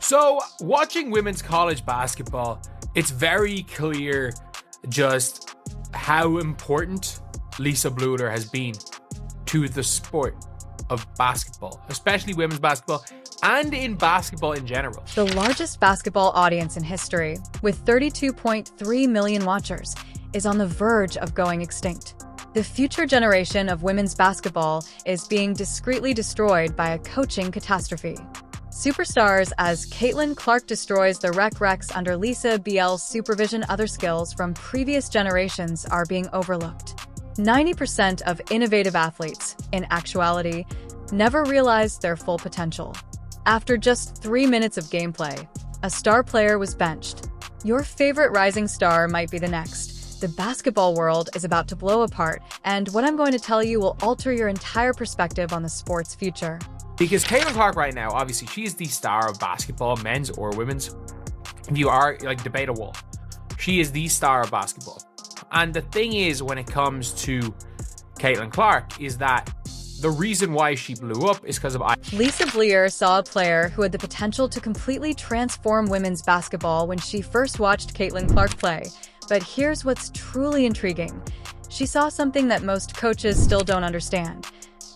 So, watching women's college basketball, it's very clear just how important Lisa Bluder has been to the sport of basketball, especially women's basketball and in basketball in general. The largest basketball audience in history, with 32.3 million watchers, is on the verge of going extinct. The future generation of women's basketball is being discreetly destroyed by a coaching catastrophe. Superstars as Caitlin Clark destroys the Rec Recs under Lisa Bl's supervision. Other skills from previous generations are being overlooked. 90% of innovative athletes, in actuality, never realized their full potential. After just 3 minutes of gameplay, a star player was benched. Your favorite rising star might be the next. The basketball world is about to blow apart, and what I'm going to tell you will alter your entire perspective on the sport's future. Because Caitlin Clark right now, obviously, she is the star of basketball, men's or women's. If you are, debate a wall. She is the star of basketball. And the thing is, when it comes to Caitlin Clark, is that the reason why she blew up is because of... Lisa Bluder saw a player who had the potential to completely transform women's basketball when she first watched Caitlin Clark play. But here's what's truly intriguing. She saw something that most coaches still don't understand.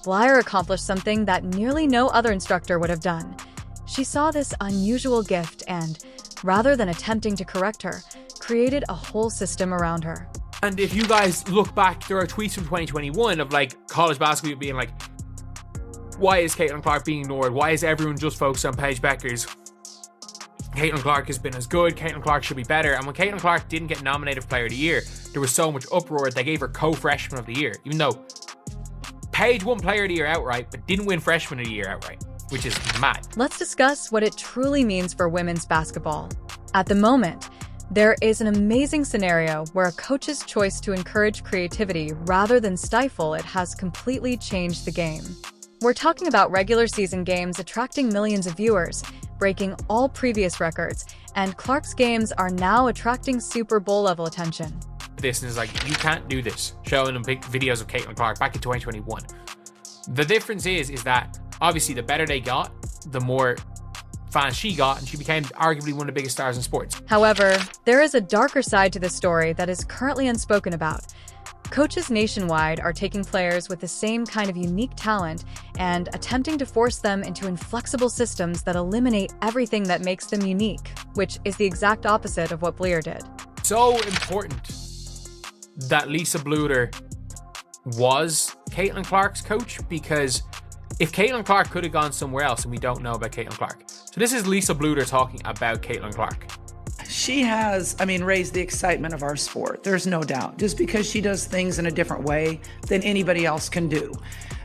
Bluder accomplished something that nearly no other instructor would have done. She saw this unusual gift and, rather than attempting to correct her, created a whole system around her. And if you guys look back, there are tweets from 2021 of college basketball being like, why is Caitlin Clark being ignored? Why is everyone just focused on Paige Beckers? Caitlin Clark has been as good. Caitlin Clark should be better. And when Caitlin Clark didn't get nominated for Player of the Year, there was so much uproar. They gave her co-freshman of the year, even though Paige won Player of the Year outright, but didn't win Freshman of the Year outright, which is mad. Let's discuss what it truly means for women's basketball. At the moment, there is an amazing scenario where a coach's choice to encourage creativity rather than stifle it has completely changed the game. We're talking about regular season games attracting millions of viewers, breaking all previous records, and Clark's games are now attracting Super Bowl level attention. This is you can't do this, showing them big videos of Caitlin Clark back in 2021. The difference is that obviously the better they got, the more fans she got, and she became arguably one of the biggest stars in sports. However, there is a darker side to this story that is currently unspoken about. Coaches nationwide are taking players with the same kind of unique talent and attempting to force them into inflexible systems that eliminate everything that makes them unique, which is the exact opposite of what Bluder did. So important that Lisa Bluder was Caitlin Clark's coach, because if Caitlin Clark could have gone somewhere else, and we don't know about Caitlin Clark. So this is Lisa Bluder talking about Caitlin Clark. She has, raised the excitement of our sport. There's no doubt. Just because she does things in a different way than anybody else can do.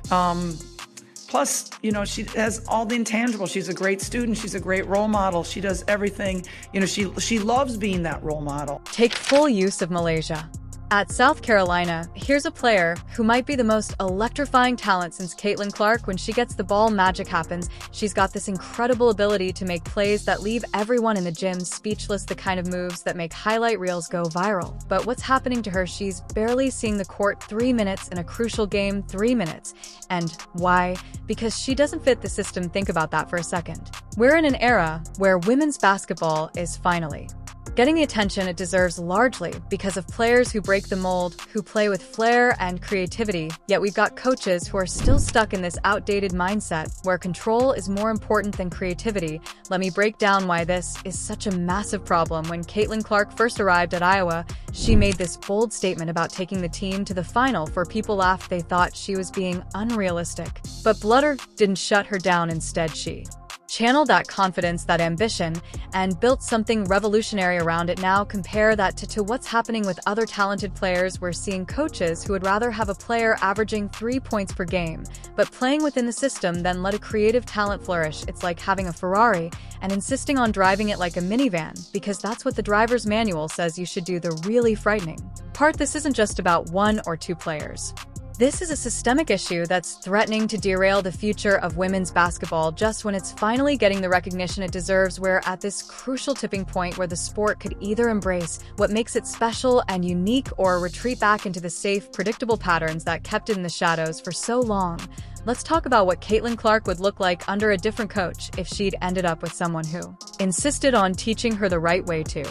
Plus, she has all the intangibles. She's a great student. She's a great role model. She does everything. She loves being that role model. Take full use of Malaysia. At South Carolina, here's a player who might be the most electrifying talent since Caitlin Clark. When she gets the ball, magic happens. She's got this incredible ability to make plays that leave everyone in the gym speechless, the kind of moves that make highlight reels go viral. But what's happening to her? She's barely seeing the court 3 minutes in a crucial game, 3 minutes. And why? Because she doesn't fit the system. Think about that for a second. We're in an era where women's basketball is finally getting the attention it deserves, largely because of players who break the mold, who play with flair and creativity. Yet we've got coaches who are still stuck in this outdated mindset where control is more important than creativity. Let me break down why this is such a massive problem. When Caitlin Clark first arrived at Iowa, she made this bold statement about taking the team to the final. For people laughed, they thought she was being unrealistic. But Bluder didn't shut her down. Instead, she channeled that confidence, that ambition, and built something revolutionary around it. Now compare that to what's happening with other talented players. We're seeing coaches who would rather have a player averaging 3 points per game, but playing within the system, than let a creative talent flourish. It's like having a Ferrari and insisting on driving it like a minivan, because that's what the driver's manual says you should do. The really frightening part, this isn't just about 1 or 2 players. This is a systemic issue that's threatening to derail the future of women's basketball just when it's finally getting the recognition it deserves. We're at this crucial tipping point where the sport could either embrace what makes it special and unique or retreat back into the safe, predictable patterns that kept it in the shadows for so long. Let's talk about what Caitlin Clark would look like under a different coach if she'd ended up with someone who insisted on teaching her the right way to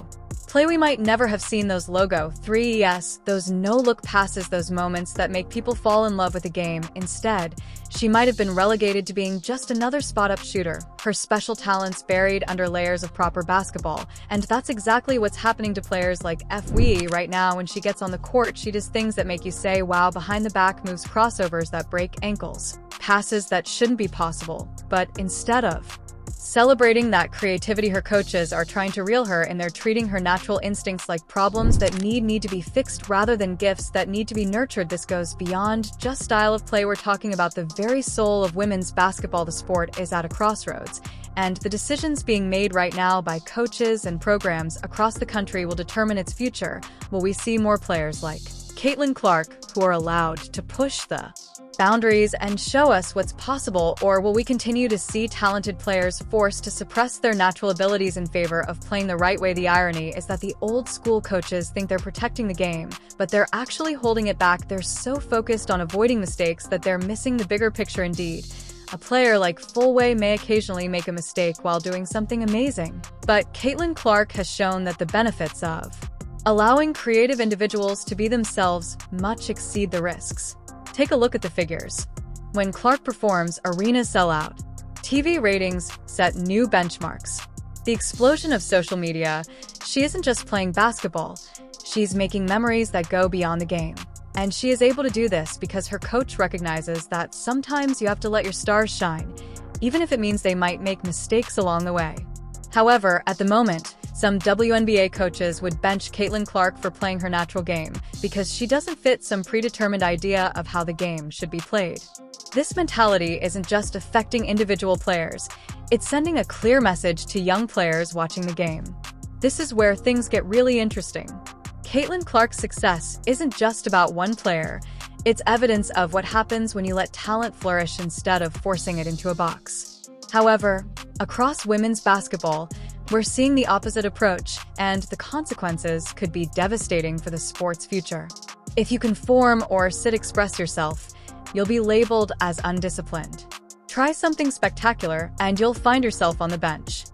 play. We might never have seen those logo 3ES, those no-look passes, those moments that make people fall in love with the game. Instead, she might have been relegated to being just another spot-up shooter, her special talents buried under layers of proper basketball. And that's exactly what's happening to players like FWE right now. When she gets on the court, she does things that make you say, wow, behind the back moves, crossovers that break ankles, passes that shouldn't be possible. But instead of celebrating that creativity, her coaches are trying to reel her in. They're treating her natural instincts like problems that need to be fixed rather than gifts that need to be nurtured. This goes beyond just style of play. We're talking about the very soul of women's basketball. The sport is at a crossroads, and the decisions being made right now by coaches and programs across the country will determine its future. Will we see more players like Caitlin Clark who are allowed to push the boundaries and show us what's possible, or will we continue to see talented players forced to suppress their natural abilities in favor of playing the right way? The irony is that the old school coaches think they're protecting the game, but they're actually holding it back. They're so focused on avoiding mistakes that they're missing the bigger picture. Indeed, a player like Fulwiley may occasionally make a mistake while doing something amazing, but Caitlin Clark has shown that the benefits of allowing creative individuals to be themselves much exceed the risks. Take a look at the figures. When Clark performs, arenas sell out. TV ratings set new benchmarks. The explosion of social media, she isn't just playing basketball, she's making memories that go beyond the game. And she is able to do this because her coach recognizes that sometimes you have to let your stars shine, even if it means they might make mistakes along the way. However, at the moment, some WNBA coaches would bench Caitlin Clark for playing her natural game because she doesn't fit some predetermined idea of how the game should be played. This mentality isn't just affecting individual players, it's sending a clear message to young players watching the game. This is where things get really interesting. Caitlin Clark's success isn't just about one player, it's evidence of what happens when you let talent flourish instead of forcing it into a box. However, across women's basketball, we're seeing the opposite approach, and the consequences could be devastating for the sport's future. If you conform or express yourself, you'll be labeled as undisciplined. Try something spectacular, and you'll find yourself on the bench.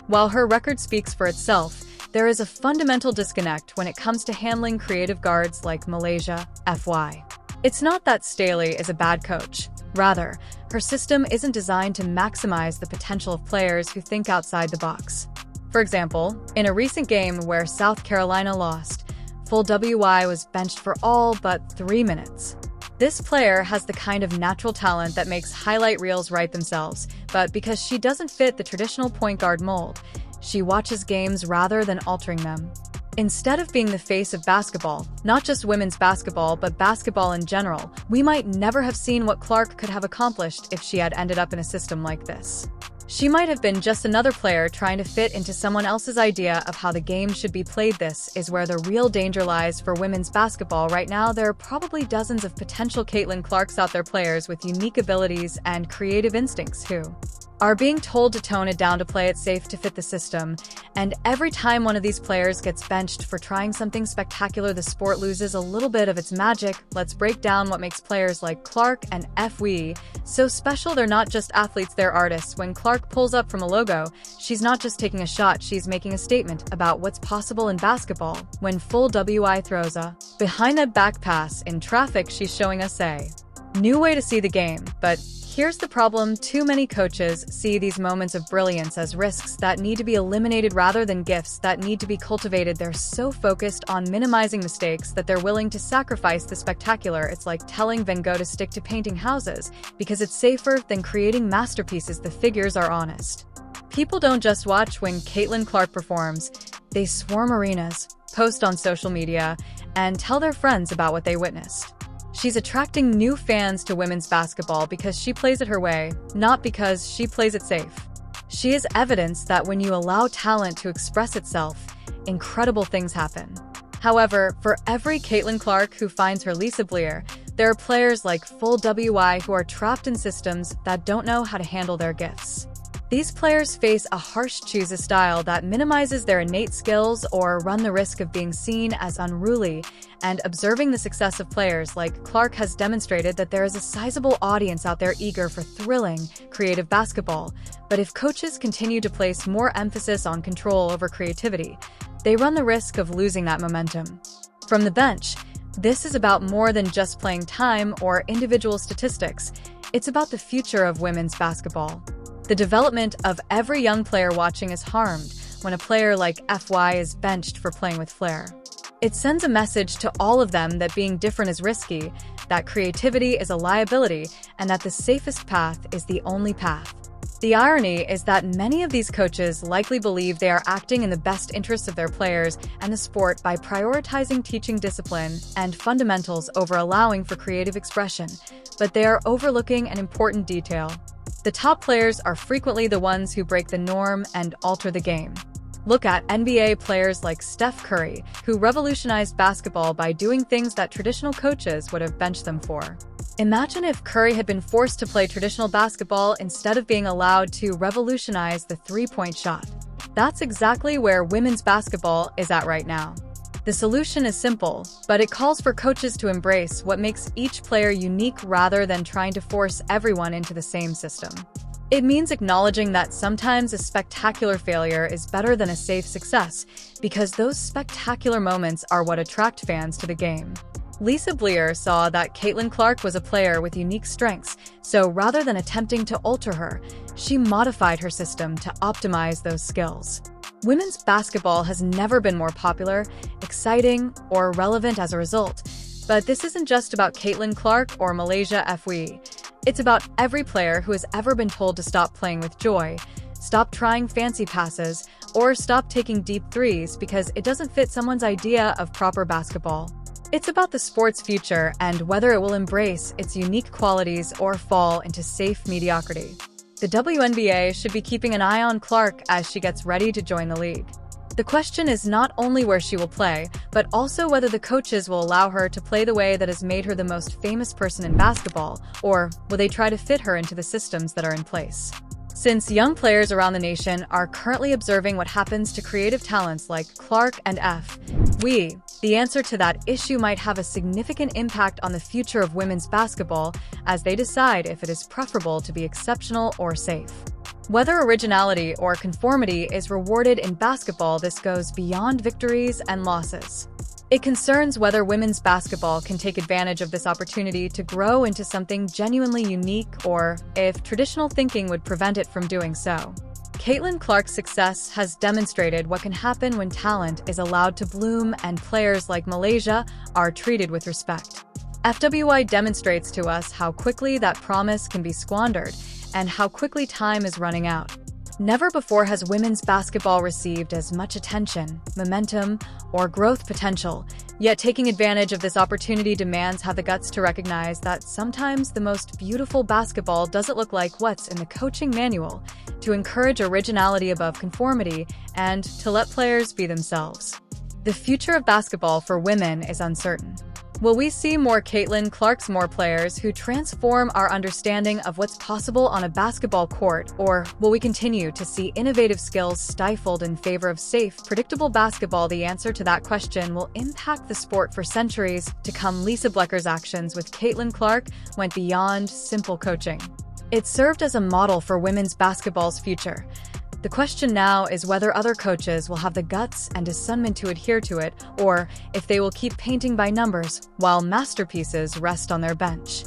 While her record speaks for itself, there is a fundamental disconnect when it comes to handling creative guards like Malaysia Fulwiley. It's not that Stifling is a bad coach. Rather, her system isn't designed to maximize the potential of players who think outside the box. For example, in a recent game where South Carolina lost, Fulwiley was benched for all but 3 minutes. This player has the kind of natural talent that makes highlight reels write themselves, but because she doesn't fit the traditional point guard mold, she watches games rather than altering them. Instead of being the face of basketball, not just women's basketball but basketball in general, we might never have seen what Clark could have accomplished if she had ended up in a system like this. She might have been just another player trying to fit into someone else's idea of how the game should be played. This is where the real danger lies for women's basketball right now. There are probably dozens of potential Caitlin Clarks out there, players with unique abilities and creative instincts who are being told to tone it down to play it safe to fit the system. And every time one of these players gets benched for trying something spectacular, the sport loses a little bit of its magic. Let's break down what makes players like Clark and FWE so special. They're not just athletes, they're artists. When Clark pulls up from a logo, she's not just taking a shot, she's making a statement about what's possible in basketball. When Fulwiley throws a behind the back pass in traffic, she's showing us a new way to see the game. But here's the problem: too many coaches see these moments of brilliance as risks that need to be eliminated rather than gifts that need to be cultivated. They're so focused on minimizing mistakes that they're willing to sacrifice the spectacular. It's like telling Van Gogh to stick to painting houses because it's safer than creating masterpieces. The figures are honest. People don't just watch when Caitlin Clark performs, they swarm arenas, post on social media, and tell their friends about what they witnessed. She's attracting new fans to women's basketball because she plays it her way, not because she plays it safe. She is evidence that when you allow talent to express itself, incredible things happen. However, for every Caitlin Clark who finds her Lisa Bluder, there are players like Fulwiley who are trapped in systems that don't know how to handle their gifts. These players face a harsh choose style that minimizes their innate skills or run the risk of being seen as unruly, and observing the success of players like Clark has demonstrated that there is a sizable audience out there eager for thrilling, creative basketball. But if coaches continue to place more emphasis on control over creativity, they run the risk of losing that momentum. From the bench, this is about more than just playing time or individual statistics. It's about the future of women's basketball. The development of every young player watching is harmed when a player like FY is benched for playing with flair. It sends a message to all of them that being different is risky, that creativity is a liability, and that the safest path is the only path. The irony is that many of these coaches likely believe they are acting in the best interests of their players and the sport by prioritizing teaching discipline and fundamentals over allowing for creative expression, but they are overlooking an important detail. The top players are frequently the ones who break the norm and alter the game. Look at NBA players like Steph Curry, who revolutionized basketball by doing things that traditional coaches would have benched them for. Imagine if Curry had been forced to play traditional basketball instead of being allowed to revolutionize the three-point shot. That's exactly where women's basketball is at right now. The solution is simple, but it calls for coaches to embrace what makes each player unique rather than trying to force everyone into the same system. It means acknowledging that sometimes a spectacular failure is better than a safe success, because those spectacular moments are what attract fans to the game. Lisa Bluder saw that Caitlin Clark was a player with unique strengths, so rather than attempting to alter her, she modified her system to optimize those skills. Women's basketball has never been more popular, exciting, or relevant as a result. But this isn't just about Caitlin Clark or Malaysia Fulwiley. It's about every player who has ever been told to stop playing with joy, stop trying fancy passes, or stop taking deep threes because it doesn't fit someone's idea of proper basketball. It's about the sport's future and whether it will embrace its unique qualities or fall into safe mediocrity. The WNBA should be keeping an eye on Clark as she gets ready to join the league. The question is not only where she will play, but also whether the coaches will allow her to play the way that has made her the most famous person in basketball, or will they try to fit her into the systems that are in place. Since young players around the nation are currently observing what happens to creative talents like Clark and Fulwiley, the answer to that issue might have a significant impact on the future of women's basketball as they decide if it is preferable to be exceptional or safe. Whether originality or conformity is rewarded in basketball, this goes beyond victories and losses. It concerns whether women's basketball can take advantage of this opportunity to grow into something genuinely unique, or if traditional thinking would prevent it from doing so. Caitlin Clark's success has demonstrated what can happen when talent is allowed to bloom and players like Malaysia are treated with respect. FWI demonstrates to us how quickly that promise can be squandered and how quickly time is running out. Never before has women's basketball received as much attention, momentum, or growth potential, yet taking advantage of this opportunity demands have the guts to recognize that sometimes the most beautiful basketball doesn't look like what's in the coaching manual, to encourage originality above conformity, and to let players be themselves. The future of basketball for women is uncertain. Will we see more Caitlin Clarks, more players who transform our understanding of what's possible on a basketball court, or will we continue to see innovative skills stifled in favor of safe, predictable basketball? The answer to that question will impact the sport for centuries to come. Lisa Bluder's actions with Caitlin Clark went beyond simple coaching. It served as a model for women's basketball's future. The question now is whether other coaches will have the guts and discernment to adhere to it, or if they will keep painting by numbers while masterpieces rest on their bench.